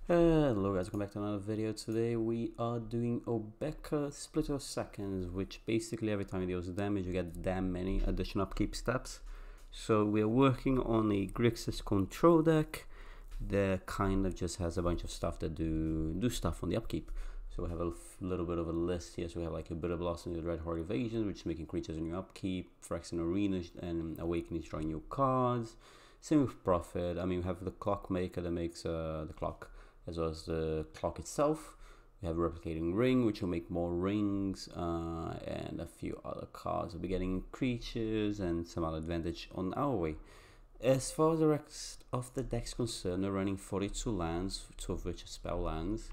Hello guys, welcome back to another video. Today we are doing Obeka Split of Seconds, which basically every time it deals damage you get damn many additional upkeep steps. So we are working on a Grixis control deck that kind of just has a bunch of stuff that do stuff on the upkeep. So we have a little bit of a list here. So we have like a Bitter Blossom with Red Heart Evasion, which is making creatures on your upkeep, Phyrexian Arena and Awakening drawing new cards. Same with Prophet. I mean, we have the Clockmaker that makes the clock, as well as the clock itself. We have Replicating Ring, which will make more rings, and a few other cards. We'll be getting creatures and some other advantage on our way. As far as the rest of the deck's concerned, we're running 42 lands, 2 of which are spell lands.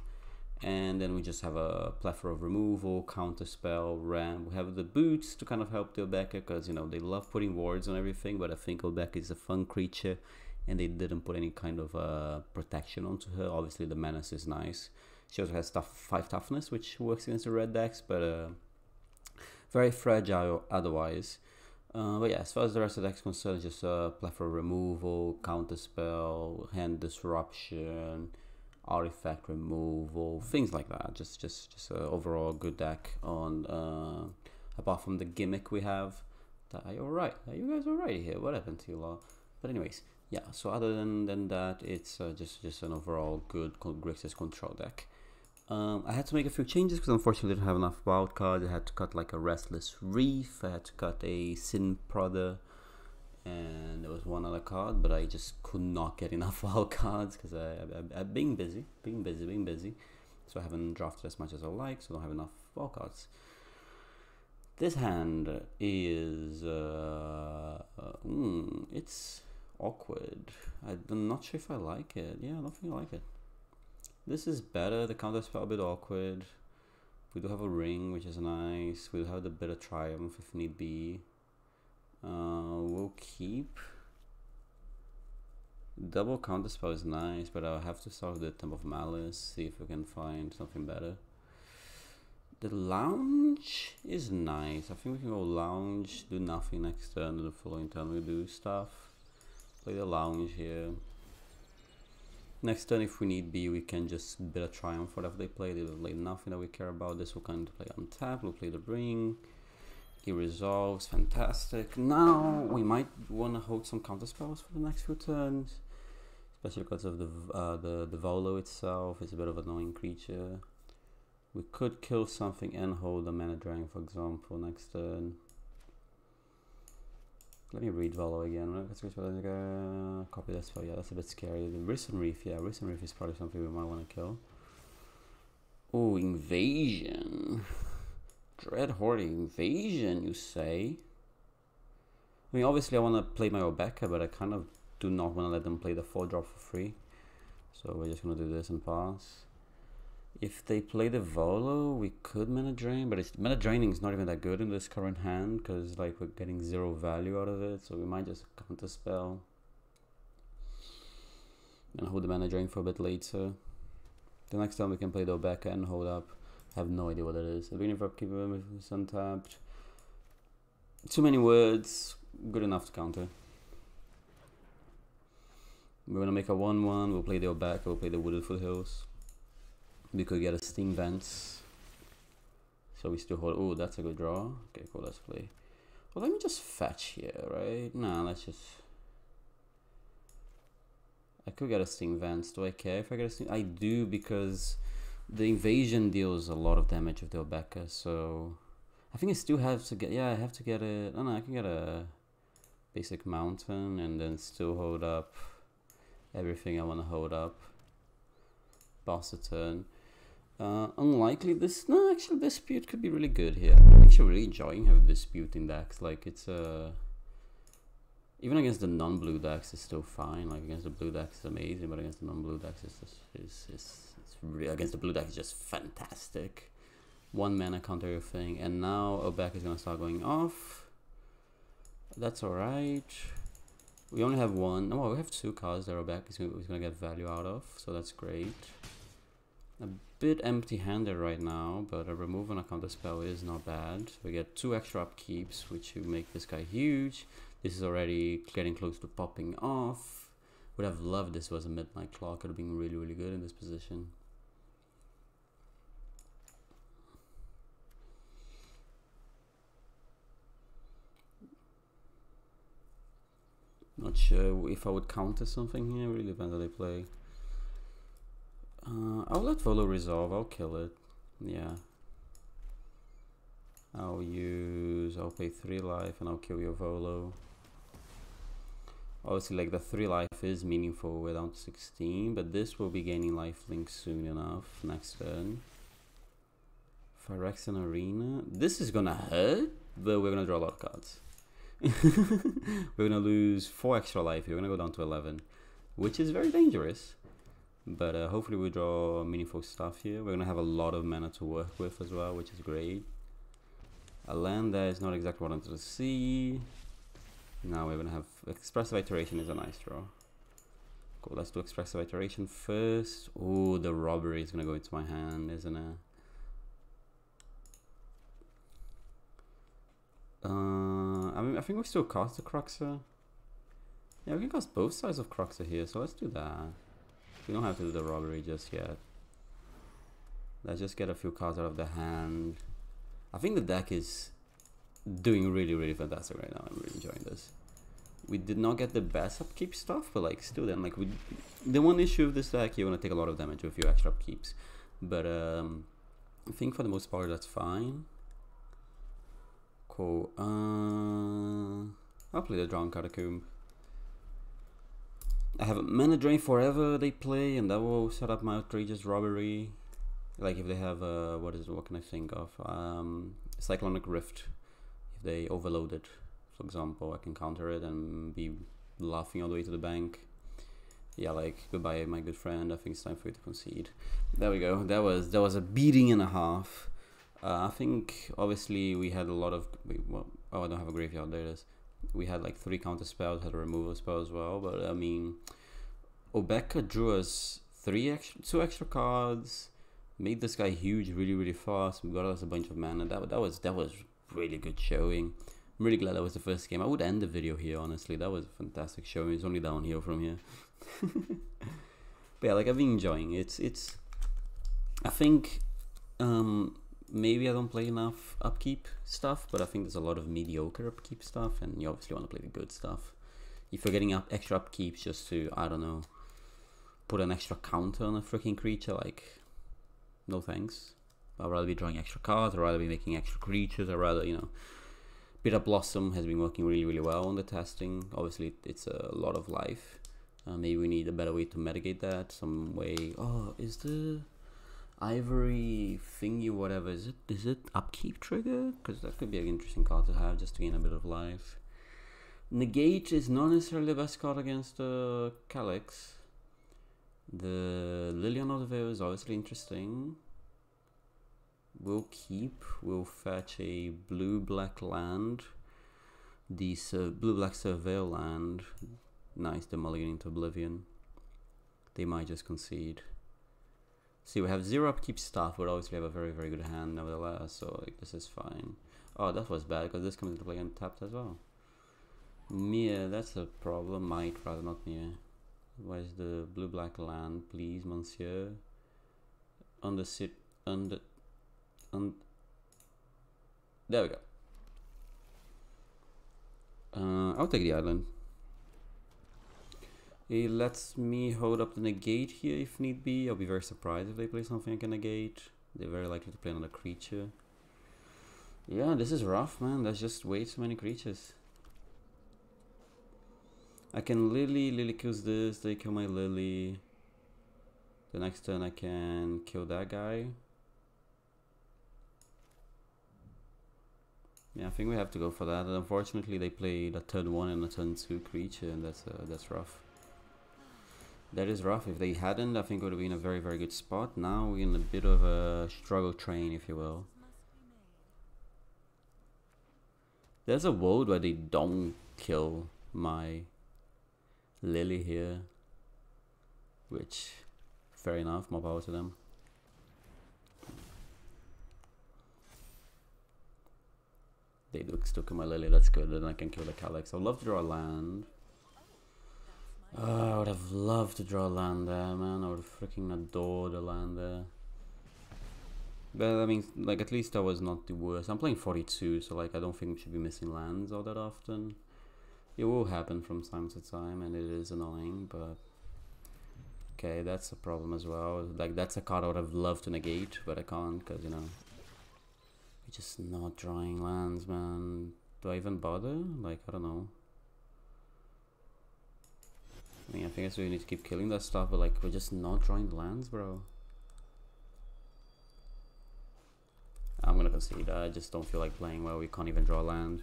And then we just have a plethora of removal, counter spell, ramp. We have the boots to kind of help the Obeka, because you know they love putting wards on everything, but I think Obeka is a fun creature and they didn't put any kind of protection onto her. Obviously the menace is nice. She also has 5 toughness, which works against the red decks, but very fragile otherwise. But yeah, as far as the rest of the deck is concerned, just plethora removal, counter spell, hand disruption, artifact removal, things like that. Just overall good deck on apart from the gimmick we have. Are you alright? Are you guys alright here? What happened to you lot? But anyways, yeah, so other than that, it's just an overall good Grixis control deck. I had to make a few changes because unfortunately I didn't have enough wild cards. I had to cut like a Restless Reef, I had to cut a Sin Prother, and there was one other card, but I just could not get enough wild cards because I've been busy. So I haven't drafted as much as I like, so I don't have enough wild cards. This hand is it's awkward. I'm not sure if I like it. Yeah, I don't think I like it. This is better. The counter spell a bit awkward. We do have a ring, which is nice. We'll have the Bitter Triumph if need be. We'll keep. Double counter spell is nice, but I'll have to start with the Temple of Malice, see if we can find something better. The Lounge is nice. I think we can go Lounge, do nothing next turn, and the following turn we do stuff. Play the Lounge here. Next turn, if we need be, we can just Bitter Triumph, whatever they play. They play nothing that we care about. This will kind of play untap. We'll play the Ring. He resolves, fantastic. Now we might want to hold some counter spells for the next few turns, especially because of the Volo itself. It's a bit of an annoying creature. We could kill something and hold a Mana Drain, for example, next turn. Let me read Volo again. Copy that spell. Yeah, that's a bit scary. The Risen Reef. Yeah, Risen Reef is probably something we might want to kill. Oh, Invasion. Dread Horde Invasion, you say? I mean, obviously I want to play my Obeka, but I kind of do not want to let them play the 4-drop for free. So we're just going to do this and pass. If they play the Volo, we could Mana Drain, but Mana Draining is not even that good in this current hand, because like we're getting 0 value out of it, so we might just counter spell and hold the Mana Drain for a bit later. The next time we can play the Obeka and hold up. I have no idea what it is. The beginning of upkeep is untapped. Too many words. Good enough to counter. We're gonna make a 1/1. We'll play the Obeka. We'll play the Wooded Foothills. We could get a Steam Vents. So we still hold. Oh, that's a good draw. Okay, cool. Let's play. Well, let me just fetch here, right? Nah, let's just. I could get a Steam Vents. Do I care if I get a Steam? I do, because the Invasion deals a lot of damage with the Obeka, so I think I still have to get. Yeah, I have to get it. Oh no, I can get a basic Mountain and then still hold up everything I want to hold up. Pass the turn. Unlikely this. No, actually, Dispute could be really good here. I'm actually really enjoying having Dispute in decks. Like it's even against the non-blue decks, it's still fine. Like against the blue decks, it's amazing, but against the non-blue decks, it's really, against the blue deck, it's just fantastic. 1 mana counter everything, and now Obeka is gonna start going off. That's all right. We only have one. No, we have 2 cards that Obeka is gonna get value out of, so that's great. A bit empty-handed right now, but a remove on a counter spell is not bad. We get 2 extra upkeeps, which will make this guy huge. This is already getting close to popping off. Would have loved this was a midnight clock. Could have been really, really good in this position. Not sure if I would counter something here. Really depends how they play. I'll let Volo resolve. I'll kill it. Yeah. I'll pay 3 life and I'll kill your Volo. Obviously, like, the 3 life is meaningful. We're down to 16, but this will be gaining lifelink soon enough next turn. Phyrexian Arena. This is gonna hurt, but we're gonna draw a lot of cards. We're gonna lose 4 extra life here. We're gonna go down to 11, which is very dangerous. But hopefully we draw meaningful stuff here. We're gonna have a lot of mana to work with as well, which is great. A land that is not exactly what I wanted to see. Now we're gonna have Expressive Iteration is a nice draw. Cool, let's do Expressive Iteration first. Oh, the Robbery is gonna go into my hand, isn't it? I mean, I think we still cast the Cruxer. Yeah, we can cast both sides of Cruxer here, so let's do that. We don't have to do the Robbery just yet. Let's just get a few cards out of the hand. I think the deck is doing really, really fantastic right now. I'm really enjoying this. We did not get the best upkeep stuff, but like still then, like the one issue of this deck, you're gonna take a lot of damage with your extra upkeeps. But I think for the most part that's fine. Cool. I'll play the Drowned Catacomb. I have Mana Drain forever they play, and that will set up my Outrageous Robbery. Like if they have what can I think of? Cyclonic Rift. If they overload it, for example, I can counter it and be laughing all the way to the bank. Yeah, like goodbye my good friend, I think it's time for you to concede. There we go. That was a beating and a half. I think obviously we had a lot of I don't have a graveyard, there it is. We had like 3 counter spells, had a removal spell as well, but I mean Obeka drew us 2 extra cards, made this guy huge really, really fast. We got us a bunch of mana. That was really good showing. I'm really glad that was the first game. I would end the video here, honestly. That was a fantastic showing. It's only downhill from here. But yeah, like I've been enjoying it. It's I think maybe I don't play enough upkeep stuff, but I think there's a lot of mediocre upkeep stuff, and you obviously want to play the good stuff. If you're getting extra upkeeps just to, I don't know, put an extra counter on a freaking creature, like, no thanks. I'd rather be drawing extra cards, I'd rather be making extra creatures, I'd rather, you know. Bitter Blossom has been working really, really well on the testing. Obviously, it's a lot of life. Maybe we need a better way to mitigate that, some way. Oh, is the Ivory thingy, whatever, is it upkeep trigger? Because that could be an interesting card to have just to gain a bit of life. Negate is not necessarily the best card against the Calyx. The Lilian of the Veil is obviously interesting. We'll fetch a blue-black land. The blue-black Surveil land. Nice, the mulligan into Oblivion. They might just concede. See, we have 0 upkeep stuff, but obviously have a very, very good hand nevertheless, so like, this is fine. Oh, that was bad, because this comes into play untapped as well. Mia, that's a problem. Might, rather, not Mia. Where's the blue-black land, please, monsieur? There we go. I'll take the island. It lets me hold up the negate here if need be. I'll be very surprised if they play something I can negate. They're very likely to play another creature. Yeah, this is rough, man. There's just way too many creatures. I can Lily kills this, they kill my Lily. The next turn I can kill that guy. Yeah, I think we have to go for that. And unfortunately, they played a turn 1 and a turn 2 creature, and that's rough. That is rough. If they hadn't, I think we would have been in a very, very good spot. Now we're in a bit of a struggle train, if you will. There's a world where they don't kill my Lily here, which, fair enough, more power to them. They do still kill my Lily, that's good, then I can kill the Calyx. I'd love to draw a land. Oh, I would have loved to draw a land there, man. I would have freaking adored a land there. But I mean, like, at least that was not the worst. I'm playing 42, so like I don't think we should be missing lands all that often. It will happen from time to time, and it is annoying, but okay, that's a problem as well. Like, that's a card I would have loved to negate, but I can't, because, you know, we're just not drawing lands, man. Do I even bother? Like, I don't know. I mean, I think we need to keep killing that stuff, but like, we're just not drawing the lands, bro. I'm gonna concede. I just don't feel like playing well. We can't even draw land.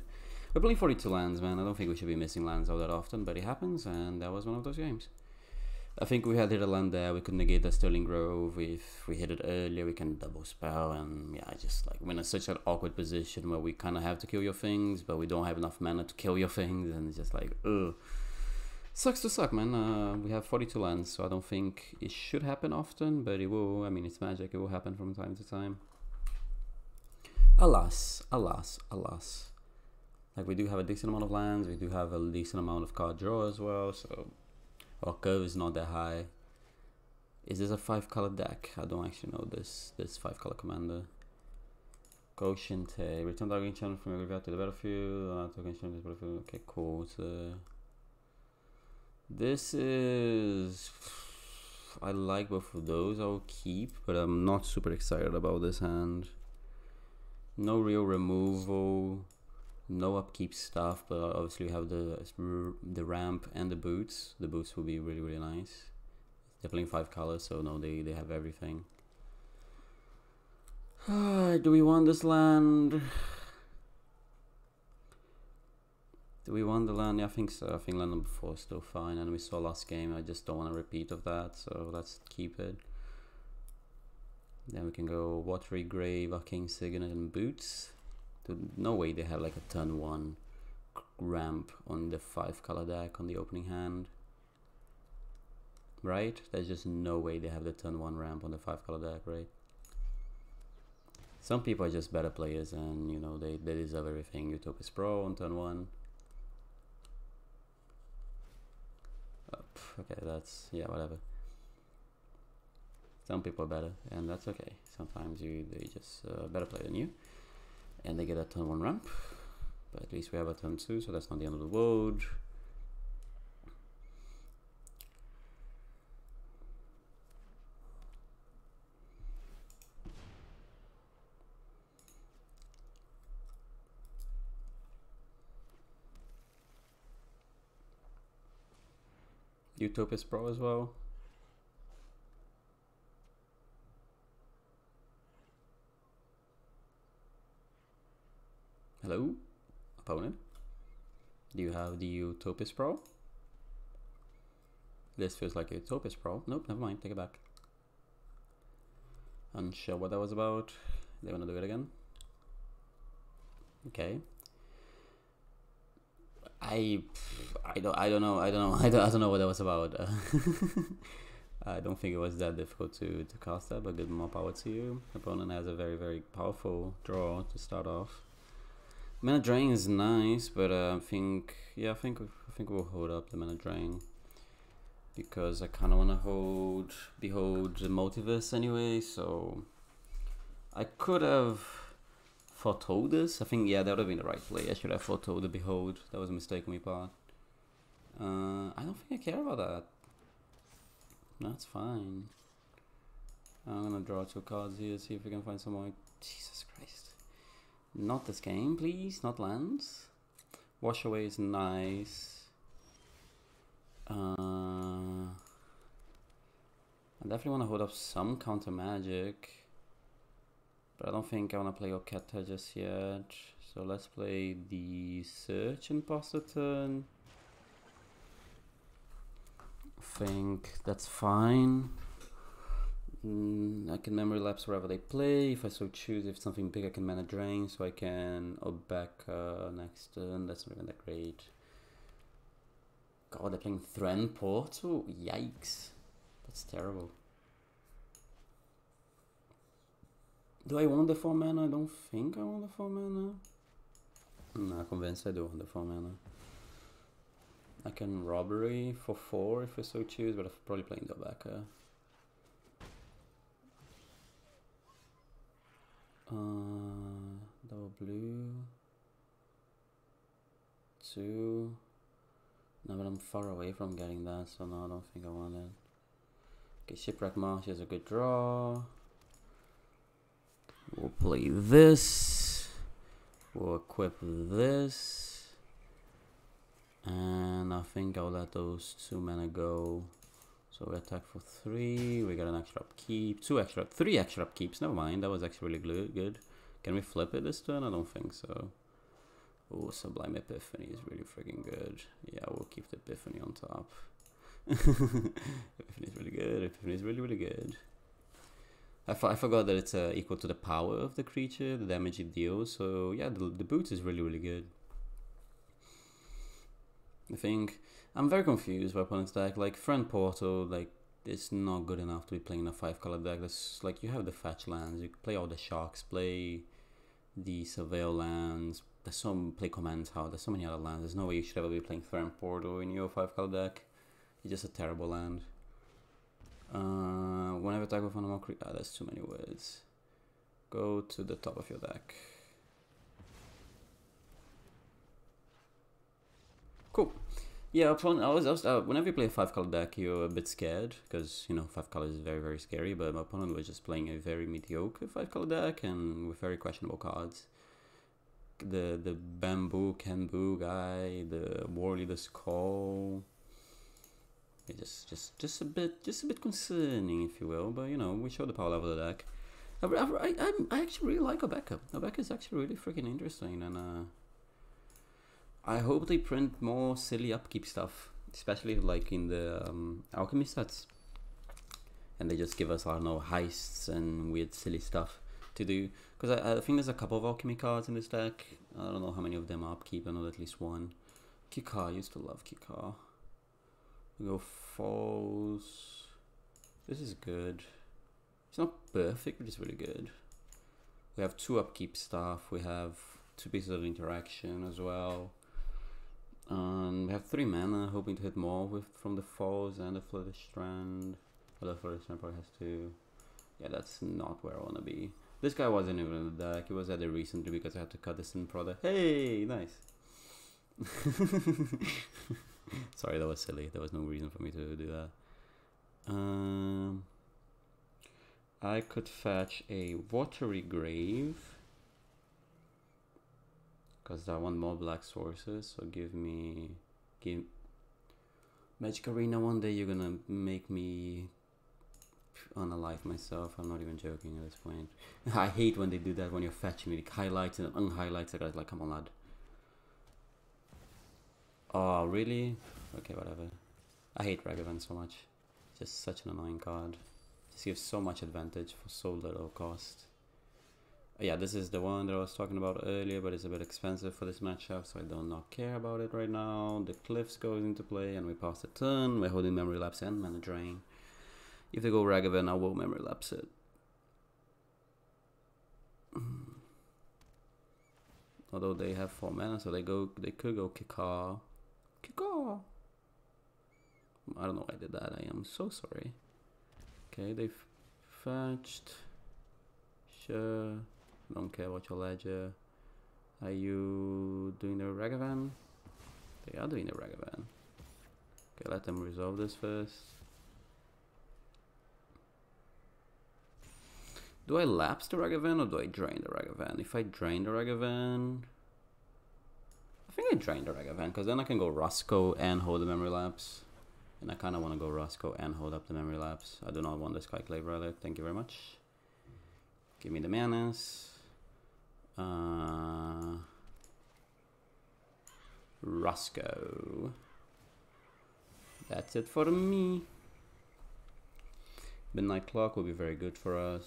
We're playing 42 lands, man. I don't think we should be missing lands all that often, but it happens, and that was one of those games. I think we had hit a land there. We could negate the Sterling Grove. If we hit it earlier, we can double spell, and yeah, just like we're in such an awkward position where we kind of have to kill your things, but we don't have enough mana to kill your things, and it's just like, ugh. Sucks to suck, man. We have 42 lands, so I don't think it should happen often, but it will. I mean, it's Magic. It will happen from time to time. Alas, alas, alas. Like, we do have a decent amount of lands. We do have a decent amount of card draw as well, so our curve is not that high. Is this a 5-color deck? I don't actually know this 5-color commander. Goshinte. Return target channel from your graveyard to the battlefield. Okay, cool. So this is... I like both of those. I'll keep, but I'm not super excited about this hand. No real removal, no upkeep stuff, but obviously we have the ramp and the boots. The boots will be really, really nice. They're playing 5 colors, so no, they have everything. Do we want this land? Do we want the land? Yeah, I think so. I think land number 4 is still fine, and we saw last game. I just don't want a repeat of that, so let's keep it. Then we can go Watery Grave, Arcane Signet, and Boots. No way they have like a turn 1 ramp on the 5-color deck on the opening hand. Right? There's just no way they have the turn 1 ramp on the 5-color deck, right? Some people are just better players, and you know, they deserve everything. Utopus Brawl on turn 1. Okay, that's, yeah, whatever. Some people are better, and that's okay. Sometimes they just better play than you, and they get a turn 1 ramp. But at least we have a turn 2, so that's not the end of the world. Utopus Pro as well. Hello, opponent. Do you have the Utopus Pro? This feels like a Utopus Pro. Nope, never mind, take it back. Unsure what that was about. They wanna do it again? Okay. I don't know what that was about. I don't think it was that difficult to cast that, but good, more power to you. Opponent has a very, very powerful draw to start off. Mana Drain is nice, but I think we'll hold up the Mana Drain, because I kind of want to behold the Multiverse anyway. So I could have foretold this. I think, yeah, that would have been the right play. I should have foretold the Behold. That was a mistake on my part. I don't think I care about that. That's fine. I'm gonna draw 2 cards here, see if we can find some more. Jesus Christ. Not this game, please. Not lands. Wash Away is nice. I definitely want to hold up some counter magic, but I don't think I want to play Oketa just yet. So let's play the Search Imposter turn. I think that's fine. I can Memory Lapse wherever they play, if I so choose. If it's something big, I can Mana Drain, so I can Obeka next turn. That's not even that great. God, they're playing Thran Portal? Yikes. That's terrible. Do I want the 4 mana? I don't think I want the 4 mana. I'm not convinced I do want the 4 mana. I can robbery for 4 if I so choose, but I'm probably playing the Obeka. Double blue. 2. No, but I'm far away from getting that, so no, I don't think I want it. Okay, Shipwreck Marsh is a good draw. We'll play this. We'll equip this. And I think I'll let those 2 mana go. So we attack for 3. We got an extra upkeep. 3 extra upkeeps. Never mind. That was actually really good. Can we flip it this turn? I don't think so. Oh, Sublime Epiphany is really freaking good. Yeah, we'll keep the Epiphany on top. Epiphany is really good. Epiphany is really, really good. I forgot that it's equal to the power of the creature, the damage it deals. So yeah, the boots is really, really good. I think I'm very confused by opponent's deck. Like Friend Portal, like it's not good enough to be playing a 5-color deck. That's like you have the fetch lands, you play all the sharks, play the surveil lands. There's some play Command Tower. There's so many other lands. There's no way you should ever be playing Friend Portal in your 5-color deck. It's just a terrible land. Whenever attack with animal creature, that's too many words. Go to the top of your deck. Cool. Yeah, whenever you play a 5-color deck, you're a bit scared because you know 5 colors is very, very scary. But my opponent was just playing a very mediocre 5-color deck and with very questionable cards. The Bamboo Kenbu guy, the War Leader's Call. Just a bit concerning, if you will. But you know, we show the power level of the deck. I actually really like Obeka. Obeka is actually really freaking interesting, and I hope they print more silly upkeep stuff, especially like in the alchemy sets, and they just give us, I don't know, heists and weird silly stuff to do. Because I think there's a couple of alchemy cards in this deck. I don't know how many of them are upkeep. I know at least one. Kikar, I used to love Kikar. We go falls. This is good. It's not perfect, but it's really good. We have 2 upkeep stuff. We have 2 pieces of interaction as well. We have 3 mana, hoping to hit more from the falls and the Flooded Strand. Well, the Flooded Strand probably has 2. Yeah, that's not where I want to be. This guy wasn't even in the deck. He was added recently because I had to cut this in product. Hey, nice. Sorry, that was silly. There was no reason for me to do that. I could fetch a Watery Grave because I want more black sources. So give Magic Arena. One day you're gonna make me unalive myself. I'm not even joking at this point. I hate when they do that when you're fetching like highlights and unhighlights. I got like, come on, lad. Oh, really? Okay, whatever. I hate Ragavan so much. Just such an annoying card. Just gives so much advantage for so little cost. Yeah, this is the one that I was talking about earlier, but it's a bit expensive for this matchup, so I do not care about it right now. The Cliffs goes into play, and we pass the turn. We're holding Memory Lapse and Mana Drain. If they go Ragavan, I will Memory Lapse it. Although they have 4 mana, so they could go Kikar. Kikar! I don't know why I did that. I am so sorry. Okay, they've fetched. Sure. Don't care about your ledger. Are you doing the Ragavan? They are doing the Ragavan. Okay, let them resolve this first. Do I lapse the Ragavan or do I drain the Ragavan? If I drain the Ragavan, I think I drain the Ragavan because then I can go Roscoe and hold the Memory Lapse. And I kind of want to go Roscoe and hold up the Memory Lapse. I do not want this Skyclave Relic. Thank you very much. Give me the manas. Roscoe. That's it for me. Midnight Clock will be very good for us.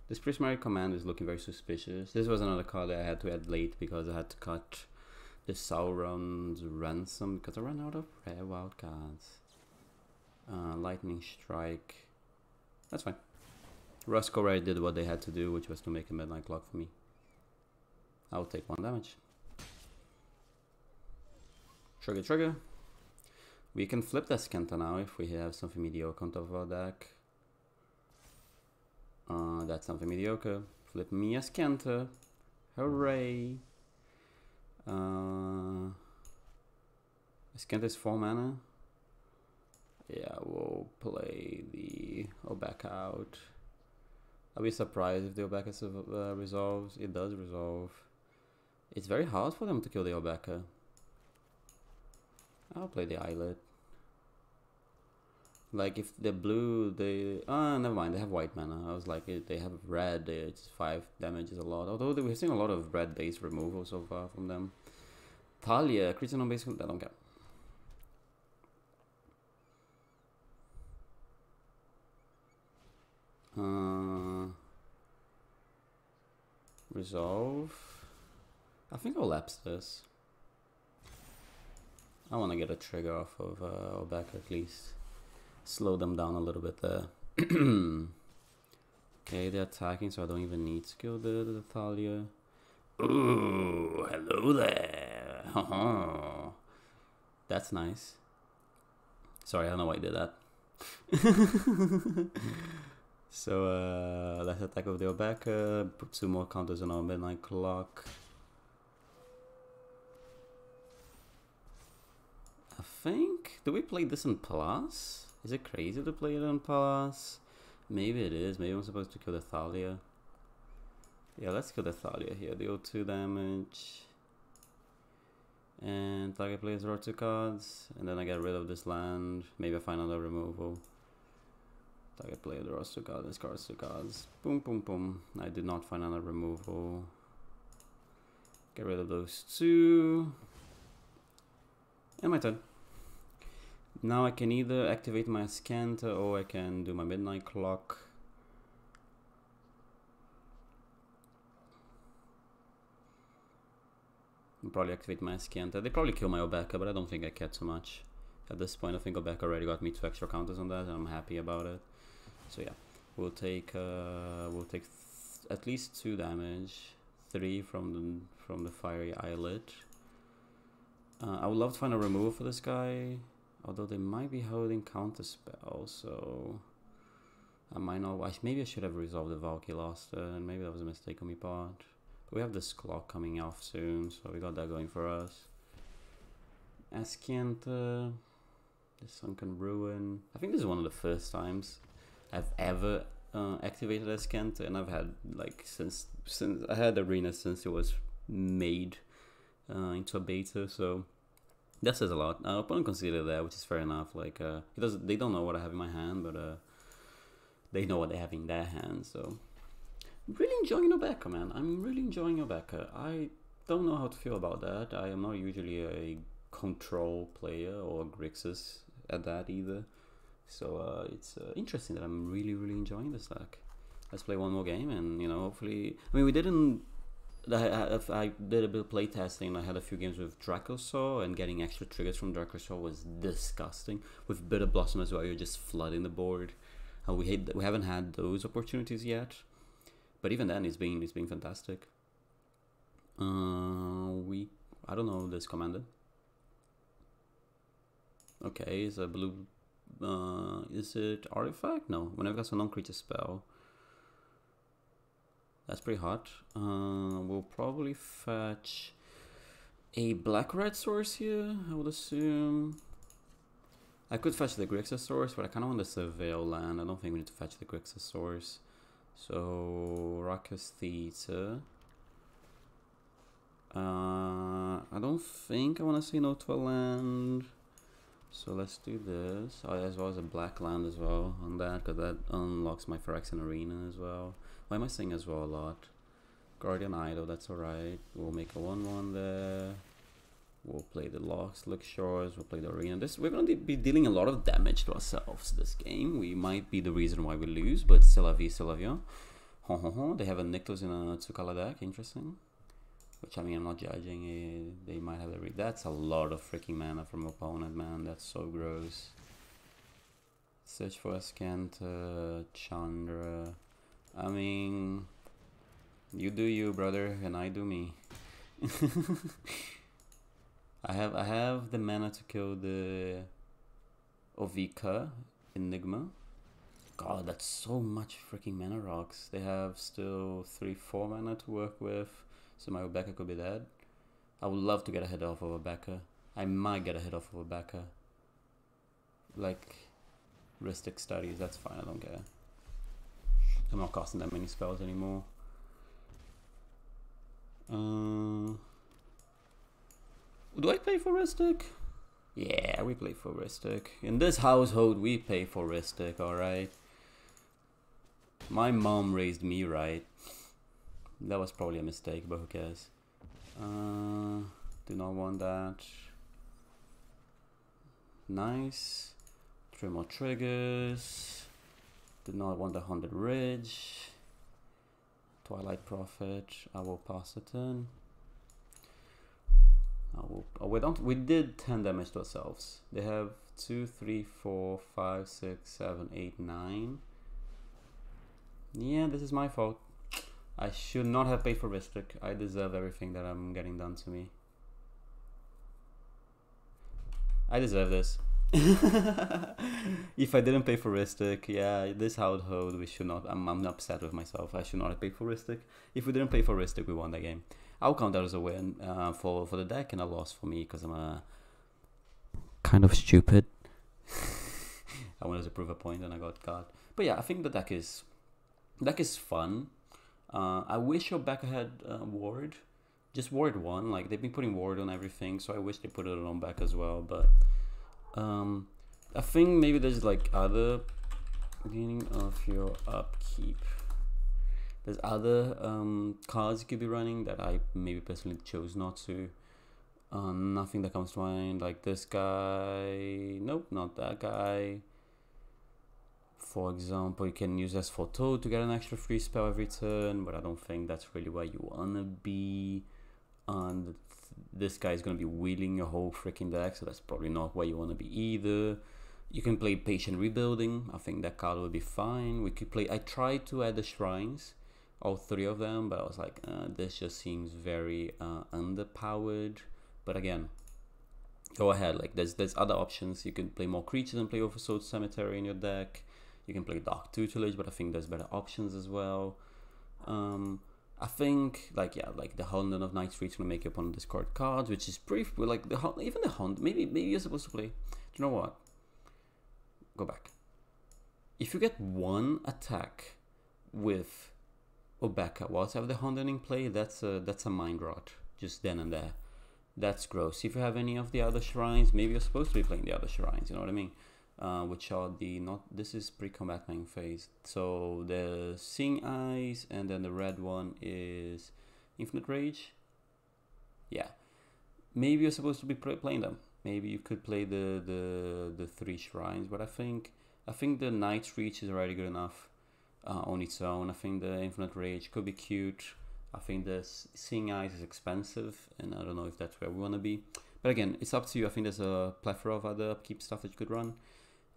This Prismary Command is looking very suspicious. This was another card that I had to add late because I had to cut the Sauron's Ransom because I ran out of rare wild cards. Lightning Strike. That's fine. Roscoe already did what they had to do, which was to make a Midnight Clock for me. I'll take 1 damage. Trigger, trigger. We can flip that Skenta now if we have something mediocre on top of our deck. That's something mediocre. Flip me a Skenta. Hooray! Skenta is 4 mana. Yeah, we'll play the Obeka out. I'll be surprised if the Obeka resolves. It does resolve. It's very hard for them to kill the Obeka. I'll play the Islet. Like if the blue, they never mind. They have white mana. I was like, they have red. It's 5 damage is a lot. Although we've seen a lot of red base removal so far from them. Talia, creature non basic. I don't care. Resolve. I think I'll lapse this. I want to get a trigger off of Obeka at least. Slow them down a little bit there. Okay, they're attacking, so I don't even need to kill the Thalia. Ooh, hello there. That's nice. Sorry, I don't know why I did that. So let's attack with the Obeka. Put 2 more counters on our midnight clock. I think, do we play this in Plus? Is it crazy to play it in Plus? Maybe it is. Maybe I'm supposed to kill the Thalia. Yeah, let's kill the Thalia here. Deal 2 damage. And target plays draw 2 cards. And then I get rid of this land. Maybe I find another removal. Target player draws 2 cards, discards 2 cards. Boom, boom, boom. I did not find another removal. Get rid of those 2. And my turn. Now I can either activate my Skenta or I can do my midnight clock. I'll probably activate my Skenta. They probably kill my Obeka, but I don't think I care too much. At this point, I think Obeka already got me 2 extra counters on that, and I'm happy about it. So yeah, we'll take at least 2 damage, 3 from the fiery Islet. I would love to find a removal for this guy, although they might be holding counter spell, so I might not. Maybe I should have resolved the Valky last turn. Maybe that was a mistake on my part. But we have this clock coming off soon, so we got that going for us. Skenta, the Sunken Ruin. I think this is one of the first times I've ever activated Skenta, and I've had like since I had Arena since it was made into a beta, so that says a lot. Our opponent considered that, which is fair enough. Like they don't know what I have in my hand, but they know what they have in their hand. So really enjoying Obeka, man. I'm really enjoying Obeka. I don't know how to feel about that. I am not usually a control player or Grixis at that either. So it's interesting that I'm really enjoying this deck. Let's play one more game, and hopefully. I mean, we didn't. I did a bit of play testing. I had a few games with Dracosaur, and getting extra triggers from Dracosaur was disgusting. With Bitter Blossom as well, you're just flooding the board. We haven't had those opportunities yet, but even then, it's been fantastic. I don't know this commander. Okay, is a blue. Is it artifact? No, whenever that's a non-creature spell. That's pretty hot. We'll probably fetch a black-red source here, I would assume. I could fetch the Grixis source, but I kind of want the Surveil land. I don't think we need to fetch the Grixis source. So, Ruckus Theater. I don't think I want to say no to a land. So let's do this. Oh, as well as a black land as well on that, because that unlocks my Phyrexian Arena as well. Why am I saying as well a lot? Guardian Idol, that's alright. We'll make a 1/1 there. We'll play the Lock Shores, we'll play the Arena. We're going to be dealing a lot of damage to ourselves this game. We might be the reason why we lose, but c'est la vie, c'est la vie. They have a Nicholas in a 2-color deck, interesting. Which, I mean, I'm not judging. They might have a read. That's a lot of freaking mana from opponent, man. That's so gross. Search for a Skenta, Chandra. I mean, you do you, brother, and I do me. I have the mana to kill the Obeka, Enigma. God, that's so much freaking mana rocks. They have still 3-4 mana to work with, so my Obeka could be dead. I would love to get ahead of Obeka. I might get ahead of Obeka. Like, Ristic Studies, that's fine, I don't care. I'm not casting that many spells anymore. Do I play for Ristic? Yeah, we play for Ristic. In this household, we pay for Ristic, alright? My mom raised me right. That was probably a mistake, but who cares? Do not want that. Nice. 3 more triggers. Do not want the 100 Ridge. Twilight Prophet. I will pass the turn. We did 10 damage to ourselves. They have 2, 3, 4, 5, 6, 7, 8, 9. Yeah, this is my fault. I should not have paid for Ristic. I deserve everything that I'm getting done to me. I deserve this. If I didn't pay for Ristic, yeah, this household, we should not. I'm upset with myself. I should not have paid for Ristic. If we didn't pay for Ristic, we won that game. I'll count that as a win for the deck and a loss for me because I'm kind of stupid. I wanted to prove a point and I got caught. But yeah, I think the deck is fun. I wish Obeka had Ward. Just Ward 1. Like, they've been putting Ward on everything, so I wish they put it on back as well. But I think maybe there's like other beginning of your upkeep. There's other cards you could be running that I maybe personally chose not to. Nothing that comes to mind, like this guy. Nope, not that guy. For example, you can use S for Toad to get an extra free spell every turn, but I don't think that's really where you wanna be. And this guy is gonna be wheeling your whole freaking deck, so that's probably not where you wanna be either. You can play Patient Rebuilding. I think that card will be fine. We could play. I tried to add the Shrines, all 3 of them, but I was like, this just seems very underpowered. But again, go ahead. Like, there's other options. You can play more creatures and play Oversold Cemetery in your deck. You can play Dark Tutelage, but I think there's better options as well. I think, like, yeah, like the Hound of Night Street's gonna make your opponent discard cards, which is pretty, like, even the Hound, maybe you're supposed to play. Do you know what? Go back. If you get 1 attack with Obeka whilst you have the Hound in play, that's a mind rot, just then and there. That's gross. If you have any of the other shrines, maybe you're supposed to be playing the other shrines, you know what I mean? Which are this is pre-combat main phase. So the Seeing Eyes, and then the red one is Infinite Rage. Yeah, maybe you're supposed to be playing them. Maybe you could play the 3 shrines, but I think the Night's Reach is already good enough on its own. I think the Infinite Rage could be cute. I think the Seeing Eyes is expensive, and I don't know if that's where we want to be. But again, it's up to you. I think there's a plethora of other upkeep stuff that you could run.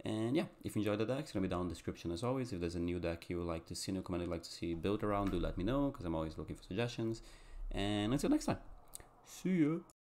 And yeah, if you enjoyed the deck, it's going to be down in the description as always. If there's a new deck you would like to see, new comment you'd like to see built around, do let me know, because I'm always looking for suggestions. And until next time, see ya!